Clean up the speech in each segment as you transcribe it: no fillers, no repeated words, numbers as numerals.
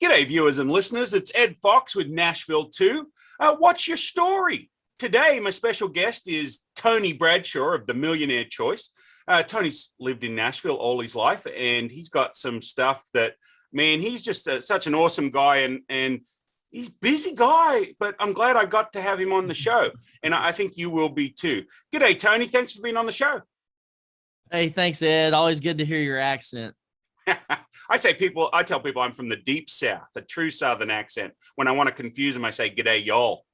G'day, viewers and listeners. It's Ed Fox with Nashville2. What's your story? Today, my special guest is Tony Bradshaw of the Millionaire choice. Tony's lived in Nashville all his life, and he's got some stuff that, man, he's just such an awesome guy, and he's a busy guy, but I'm glad I got to have him on the show, and I think you will be too. G'day, Tony. Thanks for being on the show. Hey, thanks, Ed. Always good to hear your accent. I tell people I'm from the deep South, a true Southern accent. When I want to confuse them, I say, "G'day, y'all."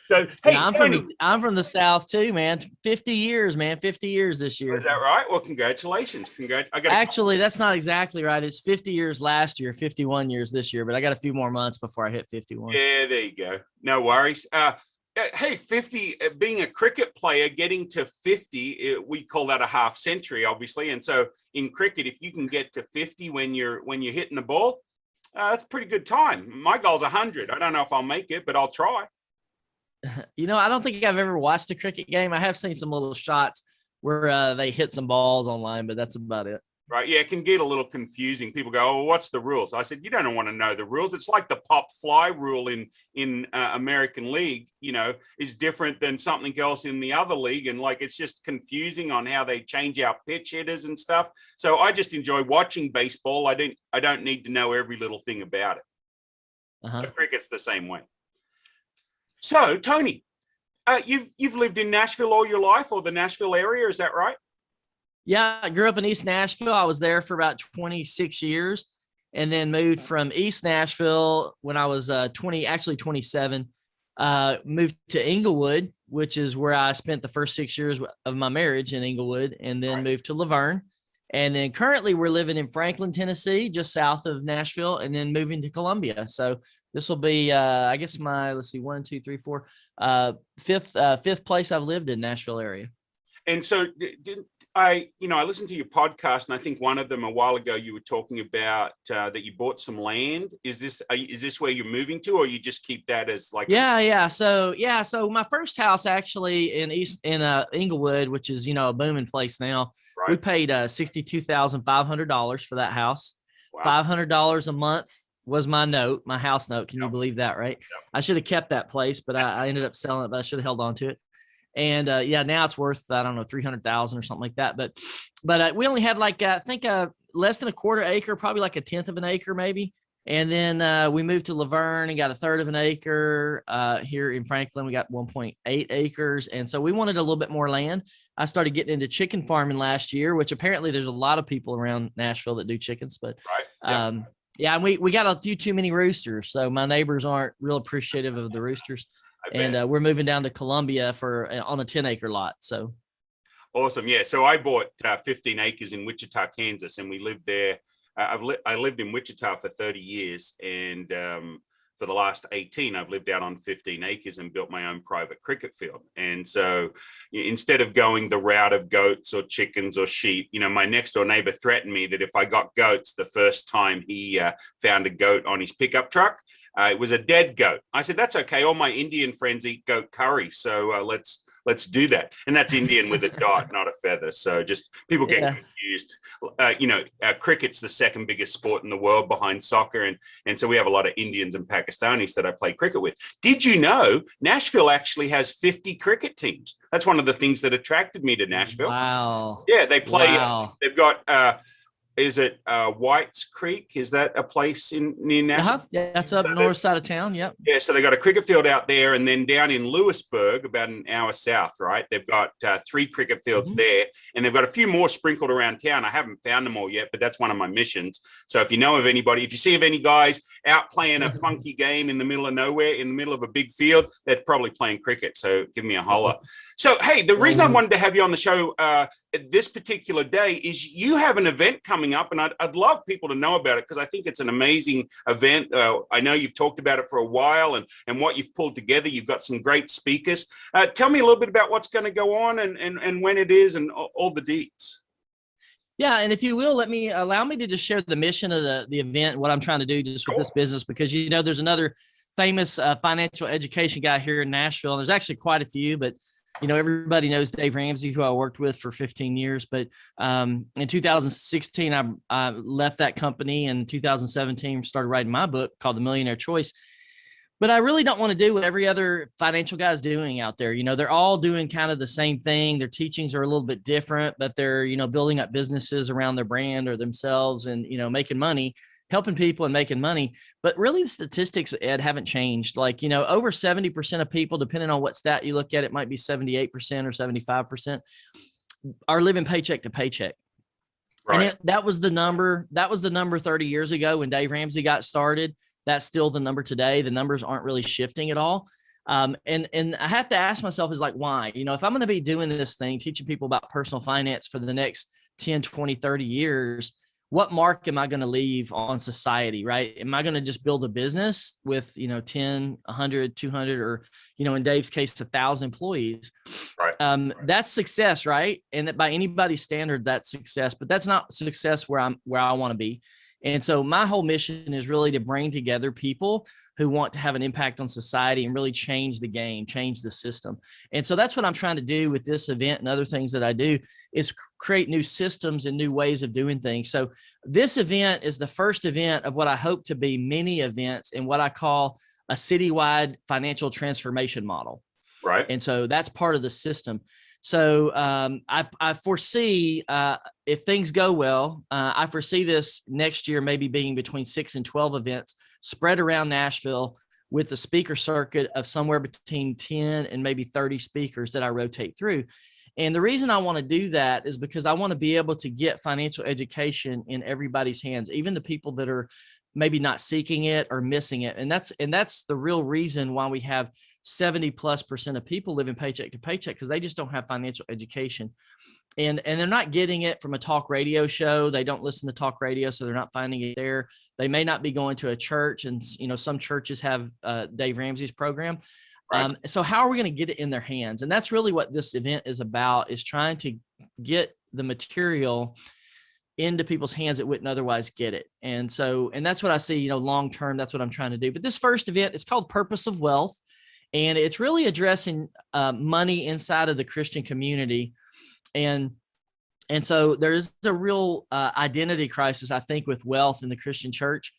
So, hey, yeah, I'm from the South too, man. 50 years, man. 50 years this year. Is that right? Well, congratulations. Actually, that's not exactly right. It's 50 years last year, 51 years this year, but I got a few more months before I hit 51. Yeah, there you go. No worries. Hey, 50, being a cricket player, getting to 50, we call that a half century, obviously. And so in cricket, if you can get to 50 when you're hitting the ball, that's a pretty good time. My goal's 100. I don't know if I'll make it, but I'll try. I don't think I've ever watched a cricket game. I have seen some little shots where they hit some balls online, but that's about it. Right. Yeah, it can get a little confusing. People go, "Oh, what's the rules?" I said, "You don't want to know the rules. It's like the pop fly rule in American League, is different than something else in the other league. And it's just confusing on how they change out pitch hitters and stuff. So I just enjoy watching baseball. I don't need to know every little thing about it. So cricket's the same way. So, Tony, you've lived in Nashville all your life, or the Nashville area, is that right? Yeah, I grew up in East Nashville. I was there for about 26 years and then moved from East Nashville when I was 27, moved to Inglewood, which is where I spent the first 6 years of my marriage in Inglewood, and then moved to Laverne. And then currently we're living in Franklin, Tennessee, just south of Nashville, and then moving to Columbia. So this will be, I guess fifth place I've lived in Nashville area. And so I listened to your podcast, and I think one of them a while ago, you were talking about that you bought some land. Is this where you're moving to, or you just keep that as like? Yeah. So my first house actually in Inglewood, which is, a booming place now. Right. We paid $62,500 for that house. Wow. $500 a month was my house note. Can you believe that? Right. Yep. I should have kept that place, but I ended up selling it, but I should have held on to it. And now it's worth, I don't know, 300,000 or something like that. But we only had less than a quarter acre, probably like a tenth of an acre maybe. And then we moved to Laverne and got a third of an acre. Here in Franklin, we got 1.8 acres. And so we wanted a little bit more land. I started getting into chicken farming last year, which apparently there's a lot of people around Nashville that do chickens. But right. And we got a few too many roosters. So my neighbors aren't real appreciative of the roosters. And we're moving down to Columbia on a 10-acre lot. So awesome. Yeah. So I bought 15 acres in Wichita, Kansas, and we lived there. I lived in Wichita for 30 years. And for the last 18, I've lived out on 15 acres and built my own private cricket field. And so instead of going the route of goats or chickens or sheep, my next door neighbor threatened me that if I got goats the first time he found a goat on his pickup truck, it was a dead goat. I said, that's okay. All my Indian friends eat goat curry. So let's do that. And that's Indian with a dot, not a feather. So just people get confused. Cricket's the second biggest sport in the world behind soccer. And so we have a lot of Indians and Pakistanis that I play cricket with. Did you know Nashville actually has 50 cricket teams? That's one of the things that attracted me to Nashville. Wow. Yeah, they play. Wow. They've got is it White's Creek? Is that a place near Nashville? Yeah, that's up north side of town. Yep. Yeah, so they got a cricket field out there, and then down in Lewisburg, about an hour south, right? They've got 3 cricket fields there, and they've got a few more sprinkled around town. I haven't found them all yet, but that's one of my missions. So if you know of anybody, if you see of any guys out playing a funky game in the middle of nowhere, in the middle of a big field, they're probably playing cricket. So give me a holler. So, hey, the reason I wanted to have you on the show this particular day is you have an event coming up, and I'd love people to know about it because I think it's an amazing event. I know you've talked about it for a while and what you've pulled together. You've got some great speakers. Tell me a little bit about what's going to go on and when it is and all the deets. Yeah, and if you will, allow me to just share the mission of the event, what I'm trying to do just with this business, because there's another famous financial education guy here in Nashville. And there's actually quite a few, but everybody knows Dave Ramsey, who I worked with for 15 years, but in 2016, I left that company. In 2017, started writing my book called The Millionaire Choice. But I really don't want to do what every other financial guy is doing out there. They're all doing kind of the same thing. Their teachings are a little bit different, but they're, building up businesses around their brand or themselves and, making money, helping people and making money. But really the statistics, Ed, haven't changed. Like, over 70% of people, depending on what stat you look at, it might be 78% or 75%, are living paycheck to paycheck. Right. And that was the number 30 years ago when Dave Ramsey got started. That's still the number today. The numbers aren't really shifting at all. And I have to ask myself is like, why? If I'm going to be doing this thing, teaching people about personal finance for the next 10, 20, 30 years, what mark am I going to leave on society, right? Am I going to just build a business with, 10, 100, 200, or, in Dave's case, 1,000 employees? Right. That's success, right? And by anybody's standard, that's success, but that's not success where I want to be. And so my whole mission is really to bring together people who want to have an impact on society and really change the game, change the system. And so that's what I'm trying to do with this event and other things that I do, is create new systems and new ways of doing things. So this event is the first event of what I hope to be many events in what I call a citywide financial transformation model. Right. And so that's part of the system. So I foresee, if things go well, I foresee this next year maybe being between 6 and 12 events spread around Nashville, with the speaker circuit of somewhere between 10 and maybe 30 speakers that I rotate through. And the reason I want to do that is because I want to be able to get financial education in everybody's hands, even the people that are maybe not seeking it or missing it. And that's the real reason why we have 70+% of people living paycheck to paycheck, because they just don't have financial education. And they're not getting it from a talk radio show. They don't listen to talk radio, so they're not finding it there. They may not be going to a church, and some churches have Dave Ramsey's program. Right. So how are we going to get it in their hands? And that's really what this event is about, is trying to get the material into people's hands that wouldn't otherwise get it. And that's what I see, long term, that's what I'm trying to do. But this first event is called Purpose of Wealth. And it's really addressing money inside of the Christian community. And so there's a real identity crisis, I think, with wealth in the Christian church.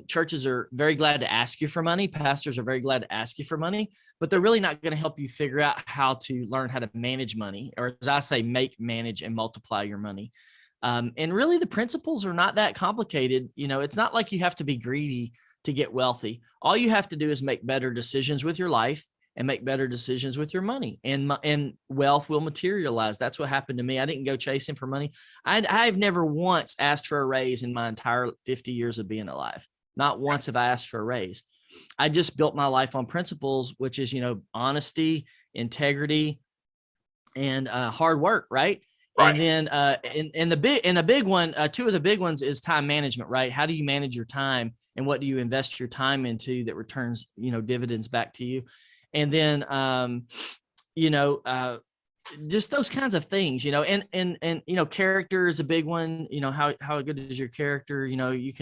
Churches are very glad to ask you for money. Pastors are very glad to ask you for money, but they're really not going to help you figure out how to learn how to manage money, or as I say, make, manage, and multiply your money. And really the principles are not that complicated. It's not like you have to be greedy to get wealthy. All you have to do is make better decisions with your life and make better decisions with your money, and wealth will materialize. That's what happened to me. I didn't go chasing for money. I've never once asked for a raise in my entire 50 years of being alive. Not once have I asked for a raise. I just built my life on principles, which is, honesty, integrity, and hard work. Right. Right. And then the big one, two of the big ones is time management, right? How do you manage your time, and what do you invest your time into that returns, dividends back to you? And then, just those kinds of things, and character is a big one. How good is your character? You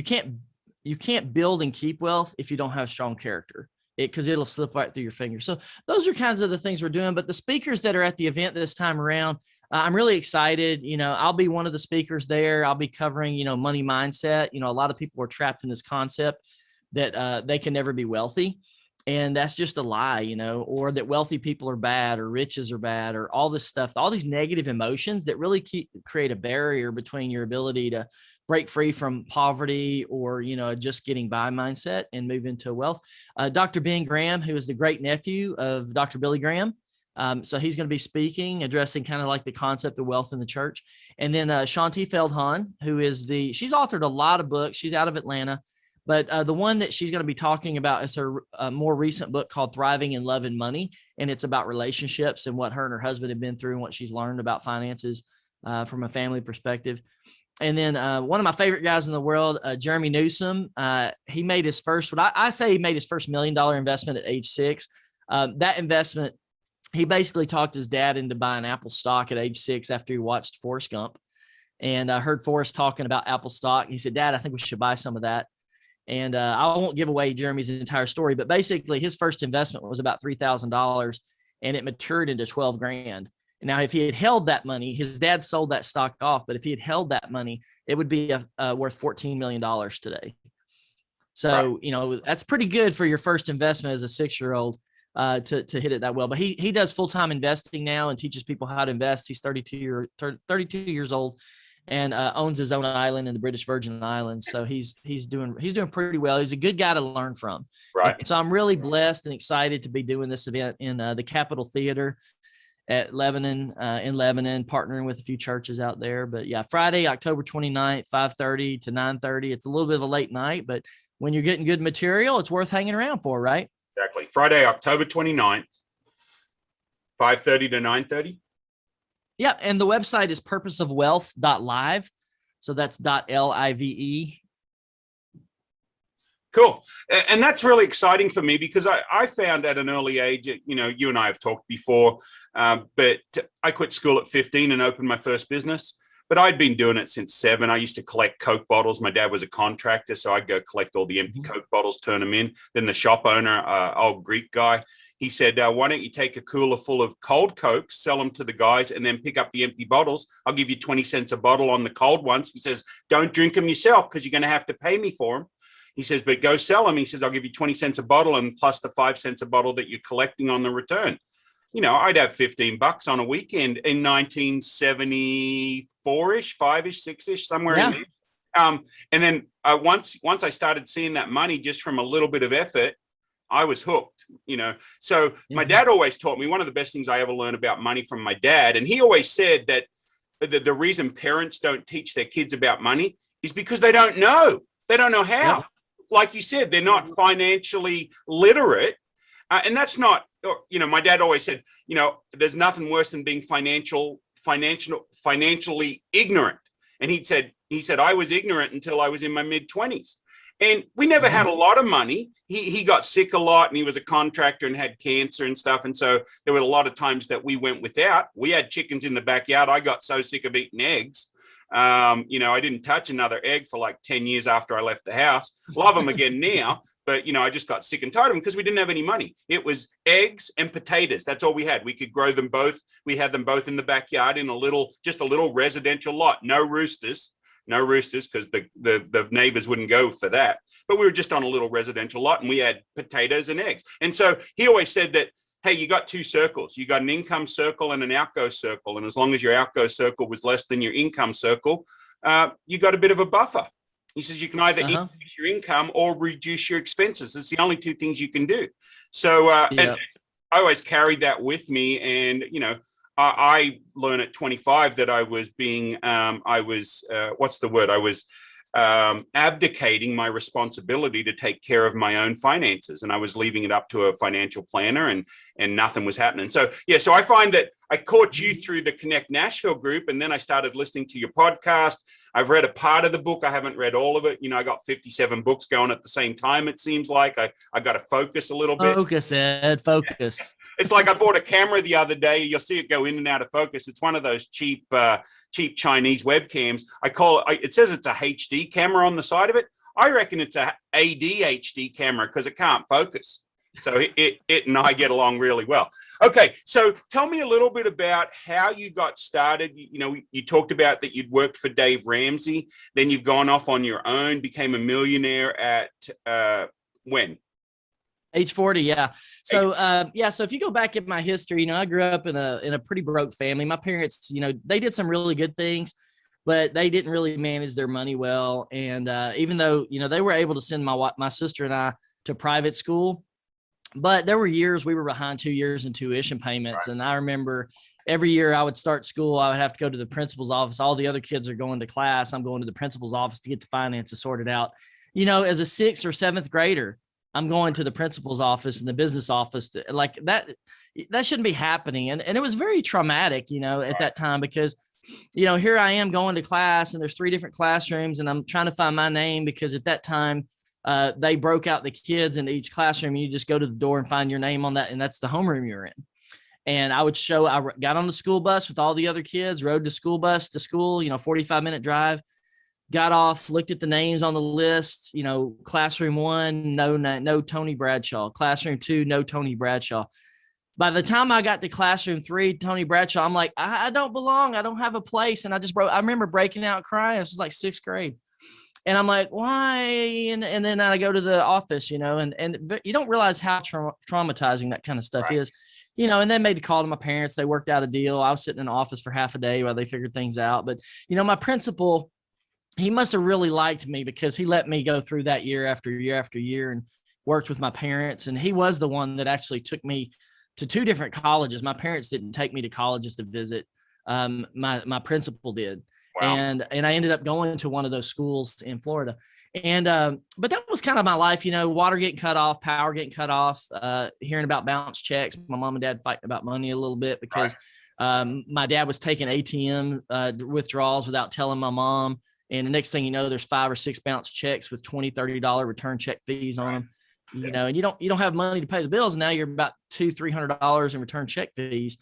can't build and keep wealth if you don't have strong character. Because it'll slip right through your fingers. So those are kinds of the things we're doing. But the speakers that are at the event this time around, I'm really excited. I'll be one of the speakers there. I'll be covering, money mindset. A lot of people are trapped in this concept that they can never be wealthy. And that's just a lie, or that wealthy people are bad, or riches are bad, or all this stuff, all these negative emotions that really create a barrier between your ability to break free from poverty or, just getting by mindset and move into wealth. Dr. Ben Graham, who is the great nephew of Dr. Billy Graham. So he's going to be speaking, addressing kind of like the concept of wealth in the church. And then Shanti Feldhahn, who is she's authored a lot of books. She's out of Atlanta. But the one that she's going to be talking about is her more recent book called Thriving in Love and Money. And it's about relationships and what her and her husband have been through and what she's learned about finances from a family perspective. And then one of my favorite guys in the world, Jeremy Newsom, he made his first, I say he made his first $1 million investment at age 6. That investment, he basically talked his dad into buying Apple stock at age 6 after he watched Forrest Gump. And I heard Forrest talking about Apple stock. He said, "Dad, I think we should buy some of that." And I won't give away Jeremy's entire story, but basically his first investment was about $3,000. and it matured into 12 grand. Now, if he had held that money, his dad sold that stock off, but if he had held that money, it would be worth $14 million today. So, that's pretty good for your first investment as a 6-year-old to hit it that well. But he does full-time investing now and teaches people how to invest. He's 32 years old and owns his own island in the British Virgin Islands. So he's doing pretty well. He's a good guy to learn from. Right. And so I'm really blessed and excited to be doing this event in the Capitol Theater at Lebanon, in Lebanon, partnering with a few churches out there. But yeah, Friday, October 29th, 5:30 to 9:30. It's a little bit of a late night, but when you're getting good material, it's worth hanging around for, right? Exactly. Friday, October 29th, 5:30 to 9:30. Yeah. And the website is purposeofwealth.live. So that's .live. Cool. And that's really exciting for me because I found at an early age, you and I have talked before, but I quit school at 15 and opened my first business. But I'd been doing it since 7. I used to collect Coke bottles. My dad was a contractor, so I'd go collect all the empty Coke bottles, turn them in. Then the shop owner, old Greek guy, he said, why don't you take a cooler full of cold Cokes, sell them to the guys, and then pick up the empty bottles. I'll give you 20 cents a bottle on the cold ones. He says, don't drink them yourself because you're going to have to pay me for them. He says, but go sell them. He says, I'll give you 20 cents a bottle and plus the 5 cents a bottle that you're collecting on the return. I'd have $15 on a weekend in 1974-ish, 5-ish, 6-ish, somewhere in there. And then once I started seeing that money just from a little bit of effort, I was hooked, So my dad always taught me, one of the best things I ever learned about money from my dad. And he always said that the reason parents don't teach their kids about money is because they don't know. They don't know how. Yeah. Like you said, they're not financially literate. And that's not, my dad always said, there's nothing worse than being financially ignorant. And he said, I was ignorant until I was in my mid-20s. And we never had a lot of money. He got sick a lot and he was a contractor and had cancer and stuff. And so there were a lot of times that we went without. We had chickens in the backyard. I got so sick of eating eggs. I didn't touch another egg for like 10 years after I left the house. Love them again now. But, I just got sick and tired of them because we didn't have any money. It was eggs and potatoes. That's all we had. We could grow them both. We had them both in the backyard in just a little residential lot. No roosters because the neighbors wouldn't go for that. But we were just on a little residential lot and we had potatoes and eggs. And so he always said that, hey, you got 2 circles. You got an income circle and an outgo circle. And as long as your outgo circle was less than your income circle, you got a bit of a buffer. He says you can either increase your income or reduce your expenses. It's the only 2 things you can do. So and I always carried that with me. And, I learned at 25 that I was being, abdicating my responsibility to take care of my own finances. And I was leaving it up to a financial planner and nothing was happening. So, so I find that I caught you through the Connect Nashville group. And then I started listening to your podcast. I've read a part of the book. I haven't read all of it. I got 57 books going at the same time. It seems like I got to focus a little bit. Focus, Ed, focus. It's like I bought a camera the other day. You'll see it go in and out of focus. It's one of those cheap Chinese webcams. It says it's a HD camera on the side of it. I reckon it's a ADHD camera because it can't focus. So it and I get along really well. Okay, so tell me a little bit about how you got started. You talked about that you'd worked for Dave Ramsey. Then you've gone off on your own, became a millionaire at when? Age 40, yeah. So, so if you go back in my history, I grew up in a pretty broke family. My parents, they did some really good things, but they didn't really manage their money well. And even though, they were able to send my sister and I to private school, but there were years we were behind 2 years in tuition payments. Right. And I remember every year I would start school, I would have to go to the principal's office. All the other kids are going to class. I'm going to the principal's office to get the finances sorted out. As a 6th or 7th grader, I'm going to the principal's office and the business office like that shouldn't be happening. And it was very traumatic, at that time, because, here I am going to class and there's 3 different classrooms and I'm trying to find my name because at that time they broke out the kids into each classroom. And you just go to the door and find your name on that. And that's the homeroom you're in. And I got on the school bus with all the other kids, rode the school bus to school, 45-minute drive. Got off, looked at the names on the list, classroom 1, no Tony Bradshaw, classroom 2, no Tony Bradshaw. By the time I got to classroom 3, Tony Bradshaw, I'm like, I don't belong. I don't have a place. And I remember breaking out crying. This was like 6th grade. And I'm like, why? And then I go to the office, and you don't realize how traumatizing that kind of stuff is, and then made a call to my parents. They worked out a deal. I was sitting in the office for half a day while they figured things out. But, my principal, he must have really liked me because he let me go through that year after year after year and worked with my parents. And he was the one that actually took me to 2 different colleges. My parents didn't take me to colleges to visit. My principal did. Wow. And I ended up going to one of those schools in Florida. And but that was kind of my life, water getting cut off, power getting cut off, hearing about bounce checks, my mom and dad fighting about money a little bit because my dad was taking ATM withdrawals without telling my mom. And the next thing you know, there's 5 or 6 bounce checks with $20-$30 return check fees on them. And you don't have money to pay the bills. And now you're about $200-$300 in return check fees.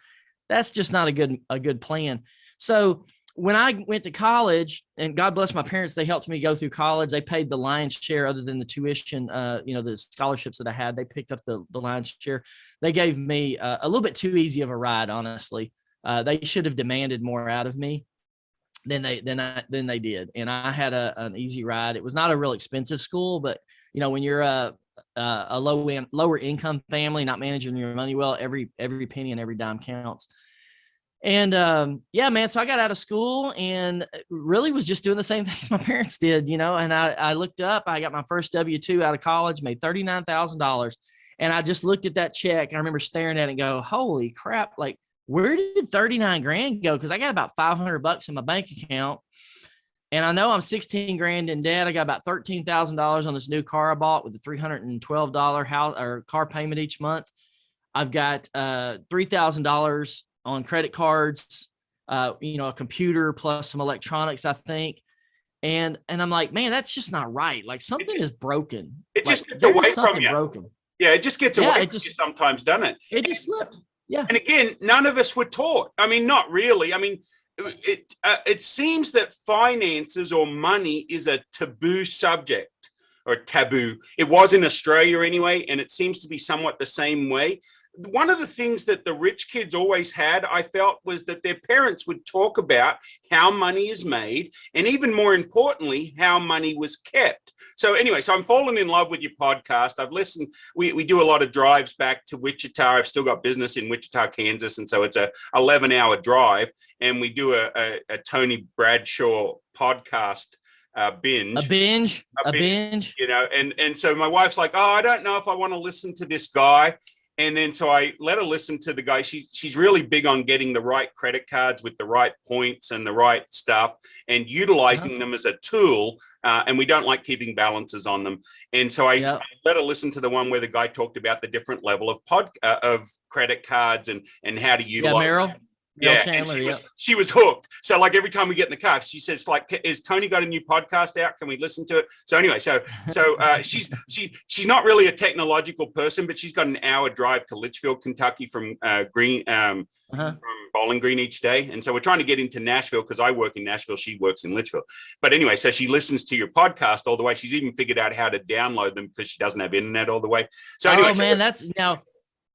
That's just not a good plan. So when I went to college, and God bless my parents, they helped me go through college. They paid the lion's share other than the tuition, the scholarships that I had. They picked up the lion's share. They gave me a little bit too easy of a ride, honestly. They should have demanded more out of me than they did. And I had an easy ride. It was not a real expensive school, but when you're a lower income family, not managing your money well, every penny and every dime counts. And man, so I got out of school and really was just doing the same things my parents did, and I looked up, I got my first W-2 out of college, made $39,000. And I just looked at that check. I remember staring at it and go, holy crap, like, where did 39 grand go? Because I got about $500 in my bank account. And I know I'm 16 grand in debt. I got about $13,000 on this new car I bought with a $312 house or car payment each month. I've got $3,000 on credit cards, a computer plus some electronics, I think. And I'm like, man, that's just not right. Like something is broken. It just gets away from you. Broken. Yeah, it just gets away from you sometimes, doesn't it? It just slipped. Yeah. And again, none of us were taught. I mean, not really. I mean, it seems that finances or money is a taboo subject or taboo. It was in Australia anyway, and it seems to be somewhat the same way. One of the things that the rich kids always had, I felt, was that their parents would talk about how money is made, and even more importantly, how money was kept. So anyway, so I'm falling in love with your podcast. I've listened. We do a lot of drives back to Wichita. I've still got business in Wichita, Kansas, and so it's a 11-hour drive, and we do a Tony Bradshaw podcast. A binge, and so my wife's like, oh, I don't know if I want to listen to this guy. And then so I let her listen to the guy. She's really big on getting the right credit cards with the right points and the right stuff and utilizing them as a tool. And we don't like keeping balances on them. And so I let her listen to the one where the guy talked about the different level of credit cards and how to utilize them. Yeah, Chandler, and she was hooked. So like every time we get in the car, she says, like, is Tony got a new podcast out? Can we listen to it? So anyway, so she's not really a technological person, but she's got an hour drive to Litchfield, Kentucky from from Bowling Green each day. And so we're trying to get into Nashville because I work in Nashville. She works in Litchfield. But anyway, so she listens to your podcast all the way. She's even figured out how to download them because she doesn't have internet all the way. So anyway, that's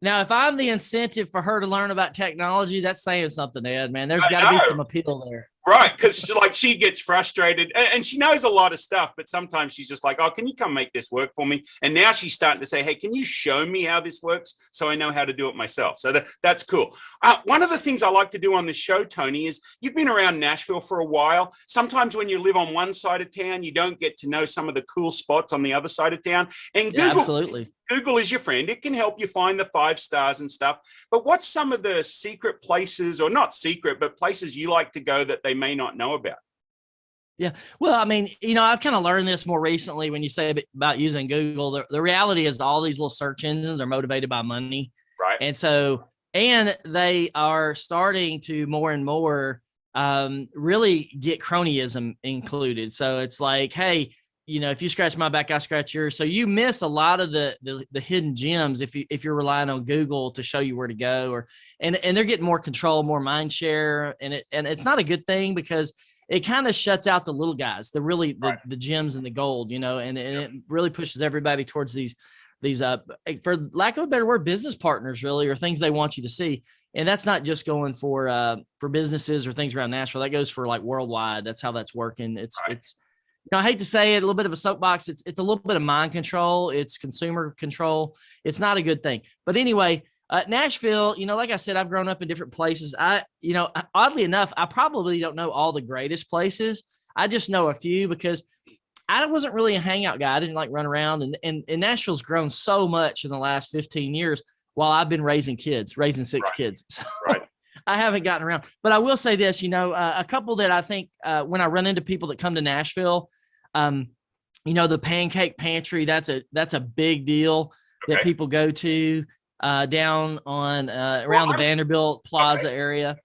Now, if I'm the incentive for her to learn about technology, that's saying something, Ed, man. There's got to be some appeal there. Right, because like she gets frustrated and she knows a lot of stuff, but sometimes she's just like, oh, can you come make this work for me? And now she's starting to say, hey, can you show me how this works so I know how to do it myself? So that's cool. One of the things I like to do on this show, Tony, is you've been around Nashville for a while. Sometimes when you live on one side of town, you don't get to know some of the cool spots on the other side of town. And Google is your friend. It can help you find the 5 stars and stuff. But what's some of the secret places, or not secret, but places you like to go that they may not know about? Yeah. Well, I mean, I've kind of learned this more recently when you say about using Google. The reality is all these little search engines are motivated by money. Right. And so, and they are starting to more and more really get cronyism included. So it's like, hey, if you scratch my back, I scratch yours. So you miss a lot of the hidden gems if you're relying on Google to show you where to go, and they're getting more control, more mind share, and it's not a good thing because it kind of shuts out the little guys, the gems and the gold, and it really pushes everybody towards these these, for lack of a better word, business partners really, or things they want you to see. And that's not just going for businesses or things around Nashville. That goes for like worldwide. That's how that's working. It's I hate to say it, a little bit of a soapbox. It's a little bit of mind control. It's consumer control. It's not a good thing. But anyway, Nashville, like I said, I've grown up in different places. Oddly enough, I probably don't know all the greatest places. I just know a few because I wasn't really a hangout guy. I didn't like run around, and Nashville's grown so much in the last 15 years while I've been raising six kids. So I haven't gotten around, but I will say this, a couple that I think when I run into people that come to Nashville, the Pancake Pantry, that's a big deal that people go to down on around the Vanderbilt Plaza area.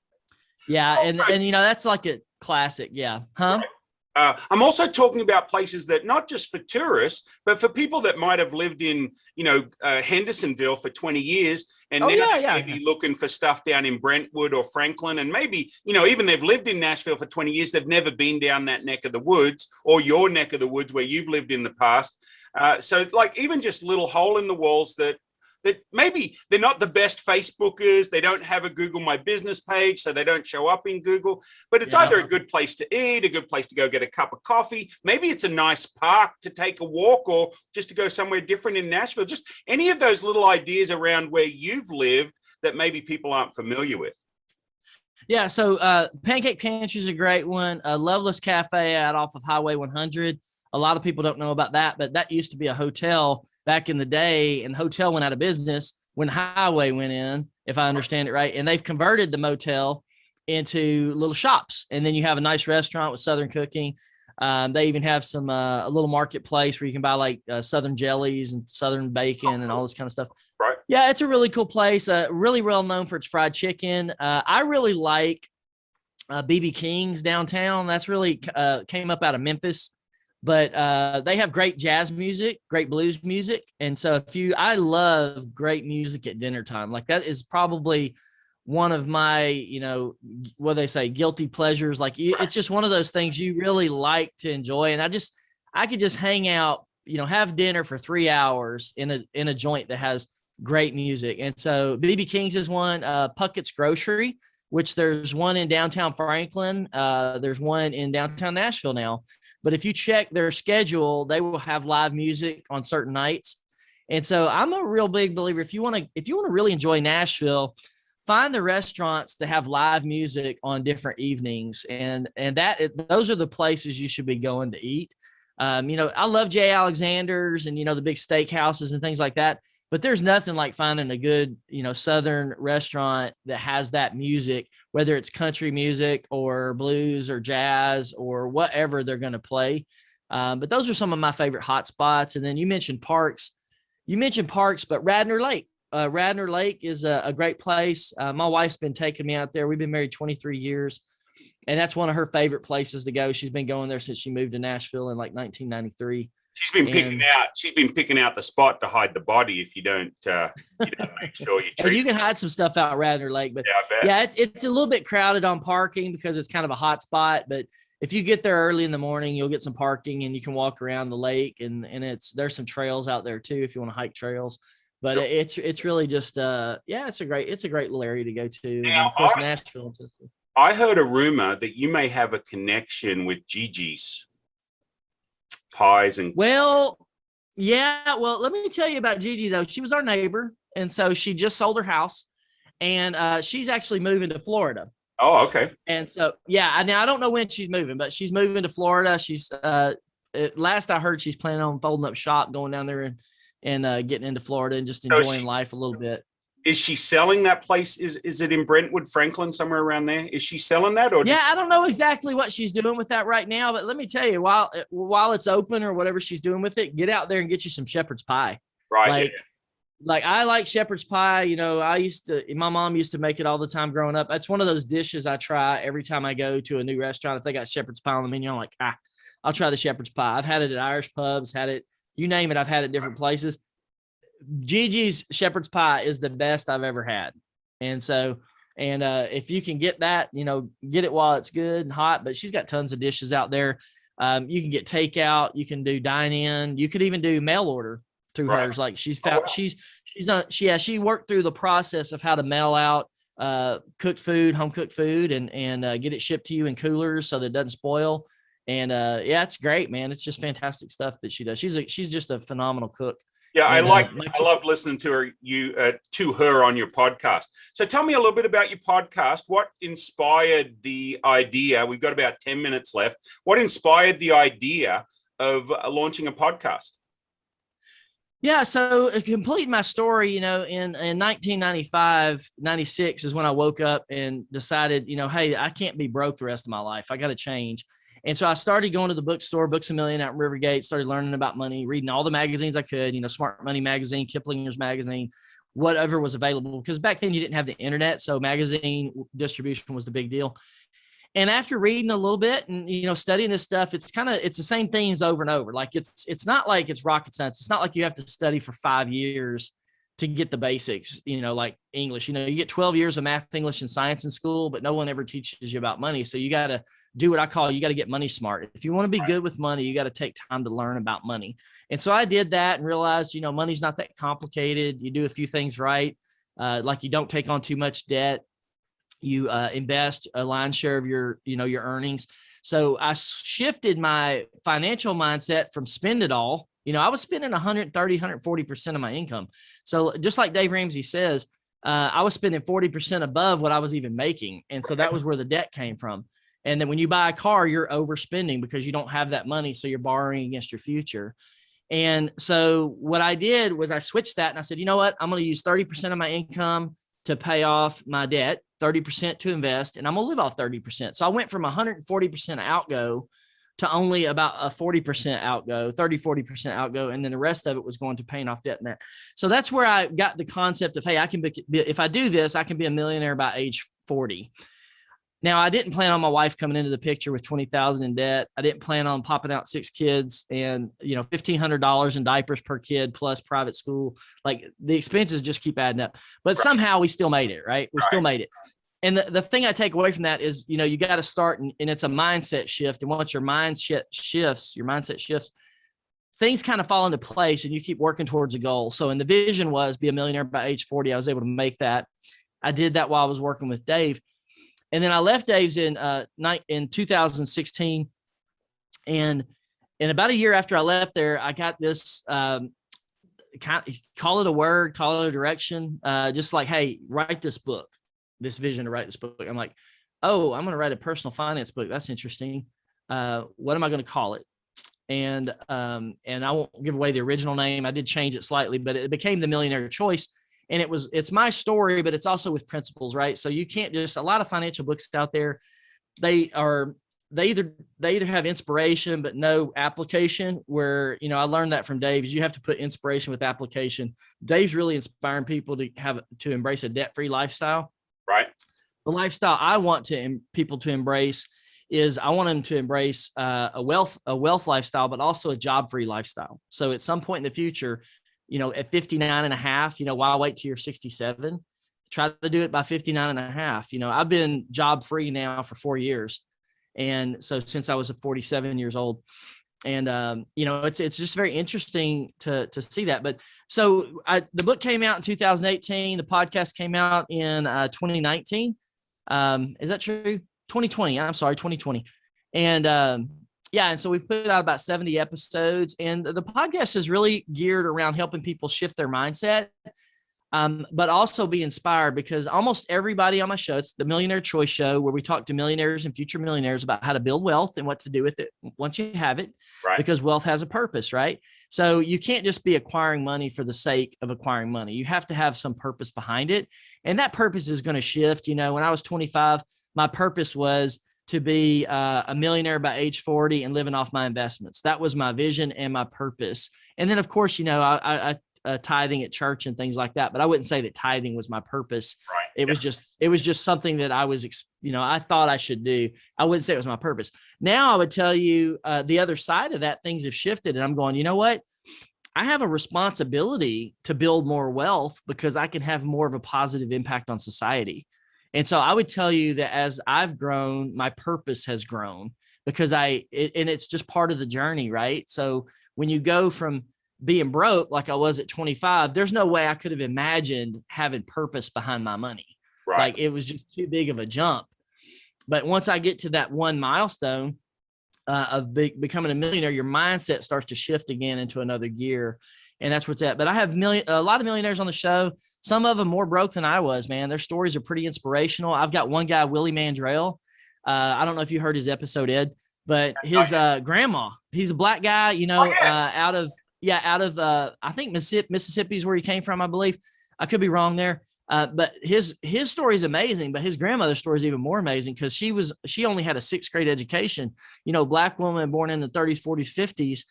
Yeah. And that's like a classic. Yeah. Huh? Right. I'm also talking about places that not just for tourists, but for people that might have lived in, Hendersonville for 20 years and maybe looking for stuff down in Brentwood or Franklin. And maybe, even they've lived in Nashville for 20 years. They've never been down that neck of the woods or your neck of the woods where you've lived in the past. So like even just little hole in the walls that maybe they're not the best Facebookers. They don't have a Google My Business page, so they don't show up in Google. But it's either a good place to eat, a good place to go get a cup of coffee. Maybe it's a nice park to take a walk or just to go somewhere different in Nashville. Just any of those little ideas around where you've lived that maybe people aren't familiar with. Yeah, so Pancake Pantry is a great one. Loveless Cafe out off of Highway 100. A lot of people don't know about that, but that used to be a hotel back in the day, and the hotel went out of business when Highway went in, if I understand it right. And they've converted the motel into little shops. And then you have a nice restaurant with Southern cooking. They even have some a little marketplace where you can buy like Southern jellies and Southern bacon and all this kind of stuff. Right. Yeah, it's a really cool place. Really well known for its fried chicken. I really like BB King's downtown. That's really came up out of Memphis. But they have great jazz music, great blues music. And so I love great music at dinner time. Like that is probably one of my, what they say, guilty pleasures. Like it's just one of those things you really like to enjoy. And I could just hang out, have dinner for 3 hours in a joint that has great music. And so BB King's is one, Puckett's Grocery, which there's one in downtown Franklin. There's one in downtown Nashville now. But if you check their schedule, they will have live music on certain nights. And so I'm a real big believer. If you want to really enjoy Nashville, find the restaurants that have live music on different evenings. And those are the places you should be going to eat. I love J. Alexander's and, the big steakhouses and things like that. But there's nothing like finding a good, Southern restaurant that has that music, whether it's country music or blues or jazz or whatever they're going to play. But those are some of my favorite hot spots. And then you mentioned parks. But Radnor Lake. Radnor Lake is a great place. My wife's been taking me out there. We've been married 23 years. And that's one of her favorort places to go. She's been going there since she moved to Nashville in like 1993. She's been picking out the spot to hide the body if you don't make sure you treat. You can hide some stuff out Radnor Lake, but it's a little bit crowded on parking because it's kind of a hot spot. But if you get there early in the morning, you'll get some parking and you can walk around the lake and there's some trails out there too if you want to hike trails. But it's really just it's a great little area to go to. Now, of course, Nashville. I heard a rumor that you may have a connection with Gigi's pies and let me tell you about Gigi though. She was our neighbor, and so she just sold her house, and she's actually moving to Florida. Oh, okay. And so now I don't know when she's moving, but she's moving to Florida. She's last I heard she's planning on folding up shop, going down there and getting into Florida and just enjoying life a little bit. Is she selling that place? Is it in Brentwood, Franklin, somewhere around there? Is she selling that? Or I don't know exactly what she's doing with that right now, but let me tell you, while it's open or whatever she's doing with it, get out there and get you some shepherd's pie. Right. Like I like shepherd's pie. My mom used to make it all the time growing up. That's one of those dishes I try every time I go to a new restaurant. If they got shepherd's pie on the menu, I'm like, I'll try the shepherd's pie. I've had it at Irish pubs, had it, you name it. I've had it different places. Gigi's shepherd's pie is the best I've ever had. And so, if you can get that, get it while it's good and hot, but she's got tons of dishes out there. You can get takeout, you can do dine in, you could even do mail order. through Right. hers. Like she's Oh, found, wow. she worked through the process of how to mail out cooked food, home cooked food, and get it shipped to you in coolers so that it doesn't spoil. And yeah, it's great, man. It's just fantastic stuff that she does. She's just a phenomenal cook. Yeah, And I loved listening to her on your podcast. So tell me a little bit about your podcast. What inspired the idea? We've got about 10 minutes left. What inspired the idea of launching a podcast? Yeah, so to complete my story, in 1995, 96 is when I woke up and decided, hey, I can't be broke the rest of my life. I got to change. And so I started going to the bookstore, Books A Million out in Rivergate, started learning about money, reading all the magazines I could, Smart Money Magazine, Kiplinger's Magazine, whatever was available. Because back then you didn't have the internet, so magazine distribution was the big deal. And after reading a little bit and studying this stuff, it's the same themes over and over. Like it's not like it's rocket science. It's not like you have to study for 5 years to get the basics, like English. You get 12 years of math, English, and science in school, but no one ever teaches you about money. So you got to do what I call, you got to get money smart. If you want to be good with money, you got to take time to learn about money. And so I ddid that and realized, money's not that complicated. You do a few things right. Like you don't take on too much debt. You invest a lion's share of your earnings. So I shifted my financial mindset from spend it all. I was spending 130, 140% of my income. So just like Dave Ramsey says, I was spending 40% above what I was even making. And so that was where the debt came from. And then when you buy a car, you're overspending because you don't have that money. So you're borrowing against your future. And so what I did was I switched that and I said, you know what? I'm going to use 30% of my income to pay off my debt, 30% to invest, and I'm going to live off 30%. So I went from 140% outgo to only about a 40% outgo, 40% outgo. And then the rest of it was going to paying off debt and that. So that's where I got the concept of, hey, I can be, if I do this, I can be a millionaire by age 40. Now, I didn't plan on my wife coming into the picture with 20,000 in debt. I didn't plan on popping out 6 kids and, $1,500 in diapers per kid plus private school. Like the expenses just keep adding up, but somehow we still made it, right? We still made it. And the thing I take away from that is, you got to start and it's a mindset shift. And once your mindset shifts, things kind of fall into place and you keep working towards a goal. So, and the vision was be a millionaire by age 40. I was able to make that. I did that while I was working with Dave. And then I left Dave's in 2016. And about a year after I left there, I got this call it a word, call it a direction, just like, hey, write this book, this vision to write this book. I'm like, oh, I'm going to write a personal finance book. That's interesting. What am I going to call it? And I won't give away the original name. I did change it slightly, but it became the Millionaire Choice. And it's my story, but it's also with principles, right? So you can't just, a lot of financial books out there, they either have inspiration, but no application, where, I learned that from Dave is you have to put inspiration with application. Dave's really inspiring people to embrace a debt-free lifestyle. Right. The lifestyle I want people to embrace is I want them to embrace a wealth lifestyle, but also a job-free lifestyle. So at some point in the future, at 59 and a half, why wait till you're 67? Try to do it by 59 and a half. I've been job free now for 4 years. And so since I was 47 years old, and it's just very interesting to see that. But so the book came out in 2018. The podcast came out in 2019. Is that true? 2020. I'm sorry, 2020. And and so we've put out about 70 episodes, and the podcast is really geared around helping people shift their mindset, but also be inspired, because almost everybody on my show, it's the Millionaire Choice Show, where we talk to millionaires and future millionaires about how to build wealth and what to do with it once you have it, right? Because wealth has a purpose, right? So you can't just be acquiring money for the sake of acquiring money. You have to have some purpose behind it. And that purpose is going to shift. When I was 25, my purpose was to be a millionaire by age 40 and living off my investments. That was my vision and my purpose. And then, of course, I tithing at church and things like that, but I wouldn't say that tithing was my purpose. Right. It was just something that I was, I thought I should do. I wouldn't say it was my purpose. Now I would tell you the other side of that, things have shifted, and I'm going, you know what? I have a responsibility to build more wealth because I can have more of a positive impact on society. And so I would tell you that as I've grown, my purpose has grown, because and it's just part of the journey, right? So when you go from being broke like I was at 25, there's no way I could have imagined having purpose behind my money. Right. Like it was just too big of a jump. But once I get to that one milestone of becoming a millionaire, your mindset starts to shift again into another gear. And that's what's at. But I have a lot of millionaires on the show. Some of them more broke than I was, man. Their stories are pretty inspirational. I've got one guy, Willie Mandrell. I don't know if you heard his episode, Ed, but his grandma, he's a black guy, out of I think Mississippi is where he came from, I believe. I could be wrong there. But his story is amazing, but his grandmother's story is even more amazing because she only had a 6th grade education, black woman born in the 30s, 40s, 50s,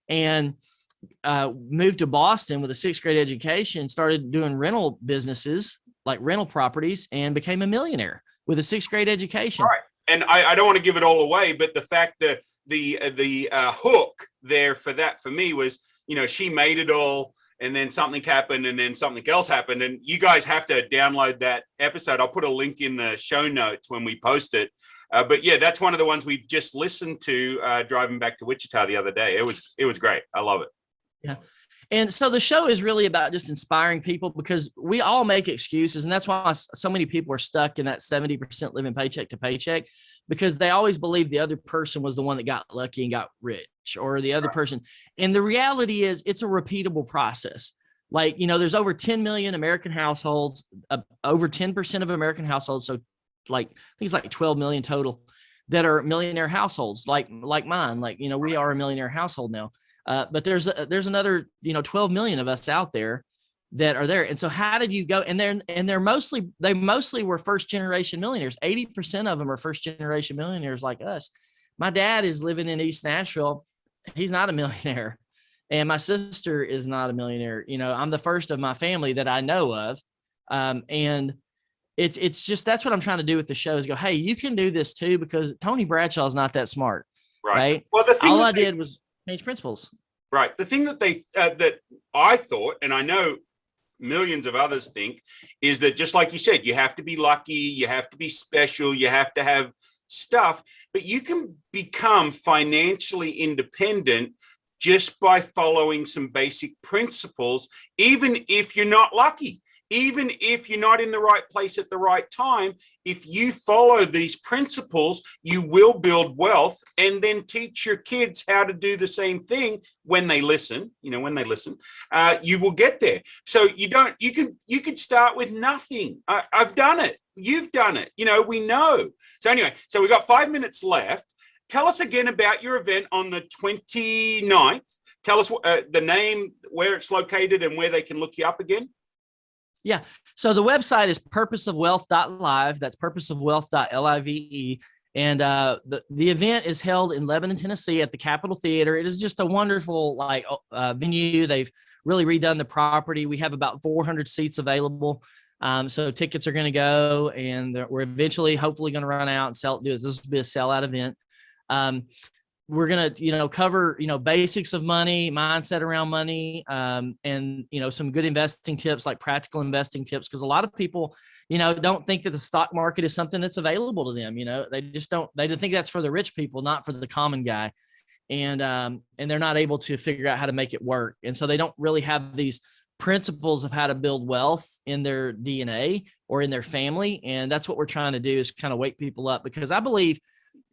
and moved to Boston with a 6th grade education, started doing rental businesses like rental properties, and became a millionaire with a 6th grade education. All right. And I don't want to give it all away, but the fact that the hook there for me was, she made it all, and then something happened, and then something else happened. And you guys have to download that episode. I'll put a link in the show notes when we post it. But yeah, that's one of the ones we've just listened to driving back to Wichita the other day. It was great. I love it. Yeah. And so the show is really about just inspiring people because we all make excuses. And that's why so many people are stuck in that 70% living paycheck to paycheck, because they always believe the other person was the one that got lucky and got rich, or the other person. And the reality is it's a repeatable process. Like, there's over 10 million American households, over 10% of American households. So I think it's like 12 million total that are millionaire households like mine. Like, we are a millionaire household now. But there's another, 12 million of us out there that are there. And so how did you go? And they mostly were first generation millionaires. 80% of them are first generation millionaires like us. My dad is living in East Nashville. He's not a millionaire. And my sister is not a millionaire. I'm the first of my family that I know of. And it's just, that's what I'm trying to do with the show is go, hey, you can do this too, because Tony Bradshaw is not that smart. Right. Well, all I did was change principles. Right. The thing that that I thought, and I know millions of others think, is that just like you said, you have to be lucky, you have to be special, you have to have stuff, but you can become financially independent just by following some basic principles, even if you're not lucky. Even if you're not in the right place at the right time, if you follow these principles, you will build wealth, and then teach your kids how to do the same thing when they listen. You will get there. So you can start with nothing. I've done it. You've done it. We know. So anyway, so we've got 5 minutes left. Tell us again about your event on the 29th. Tell us the name, where it's located, and where they can look you up again. Yeah. So the website is purposeofwealth.live. That's purposeofwealth.live. And the event is held in Lebanon, Tennessee at the Capitol Theater. It is just a wonderful venue. They've really redone the property. We have about 400 seats available. So tickets are going to go, and we're eventually hopefully going to run out and sell. This will be a sellout event. We're going to, cover, basics of money, mindset around money, and, some good investing tips, like practical investing tips. Because a lot of people, don't think that the stock market is something that's available to them. They just they think that's for the rich people, not for the common guy. And they're not able to figure out how to make it work. And so they don't really have these principles of how to build wealth in their DNA or in their family. And that's what we're trying to do, is kind of wake people up, because I believe,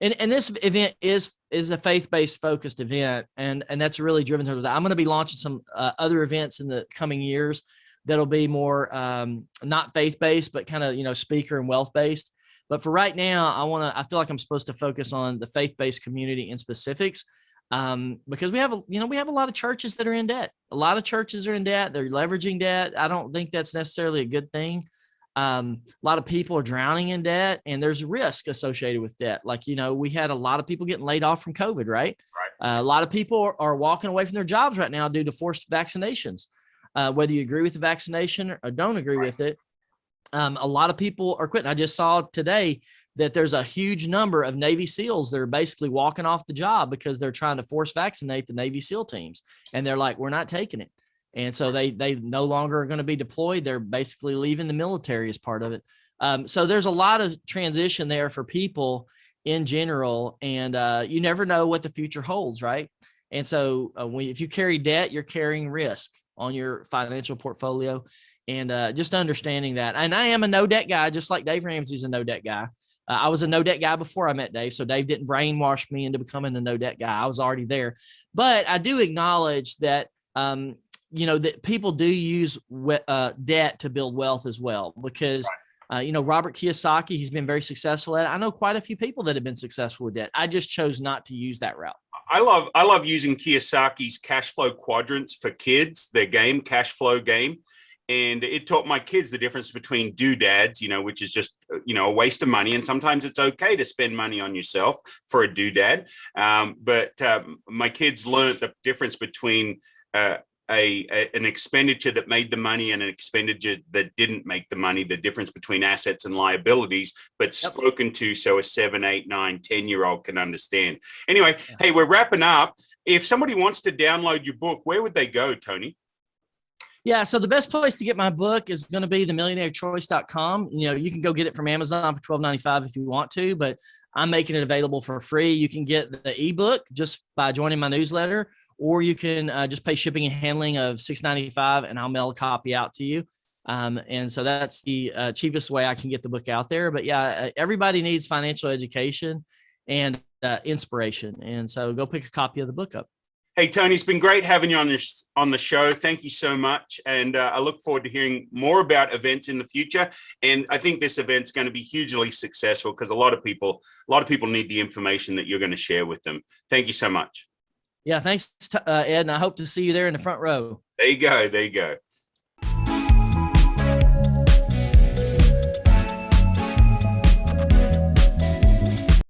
and this event is a faith-based focused event, and that's really driven towards that. I'm going to be launching some other events in the coming years that'll be more not faith-based, but kind of speaker and wealth-based. But for right now, I feel like I'm supposed to focus on the faith-based community in specifics, because we have a lot of churches that are in debt. A lot of churches are in debt. They're leveraging debt. I don't think that's necessarily a good thing. A lot of people are drowning in debt, and there's risk associated with debt. Like, we had a lot of people getting laid off from COVID, right? A lot of people are walking away from their jobs right now due to forced vaccinations. Whether you agree with the vaccination or don't agree with it, a lot of people are quitting. I just saw today that there's a huge number of Navy SEALs that are basically walking off the job because they're trying to force vaccinate the Navy SEAL teams. And they're like, we're not taking it. And so they no longer are going to be deployed. They're basically leaving the military as part of it. So there's a lot of transition there for people in general. And you never know what the future holds, right? And so if you carry debt, you're carrying risk on your financial portfolio. And just understanding that. And I am a no debt guy, just like Dave Ramsey's a no debt guy. I was a no debt guy before I met Dave. So Dave didn't brainwash me into becoming a no debt guy. I was already there. But I do acknowledge that, that people do use debt to build wealth as well, because Robert Kiyosaki, he's been very successful at it. I know quite a few people that have been successful with debt. I just chose not to use that route. I love using Kiyosaki's cash flow quadrants for kids, their game, cash flow game. And it taught my kids the difference between doodads, which is just, a waste of money. And sometimes it's okay to spend money on yourself for a doodad. But my kids learned the difference between an expenditure that made the money and an expenditure that didn't make the money, the difference between assets and liabilities, but spoken to so a 7, 8, 9, 10-year-old can understand. Anyway, hey, we're wrapping up. If somebody wants to download your book, where would they go, Tony? Yeah, so the best place to get my book is going to be the millionairechoice.com. You can go get it from Amazon for $12.95 if you want to, but I'm making it available for free. You can get the ebook just by joining my newsletter, or you can just pay shipping and handling of $6.95, and I'll mail a copy out to you. And so that's the cheapest way I can get the book out there. But yeah, everybody needs financial education and inspiration. And so go pick a copy of the book up. Hey, Tony, it's been great having you on the show. Thank you so much. And I look forward to hearing more about events in the future. And I think this event's going to be hugely successful because a lot of people need the information that you're going to share with them. Thank you so much. Yeah, thanks, Ed. And I hope to see you there in the front row. There you go.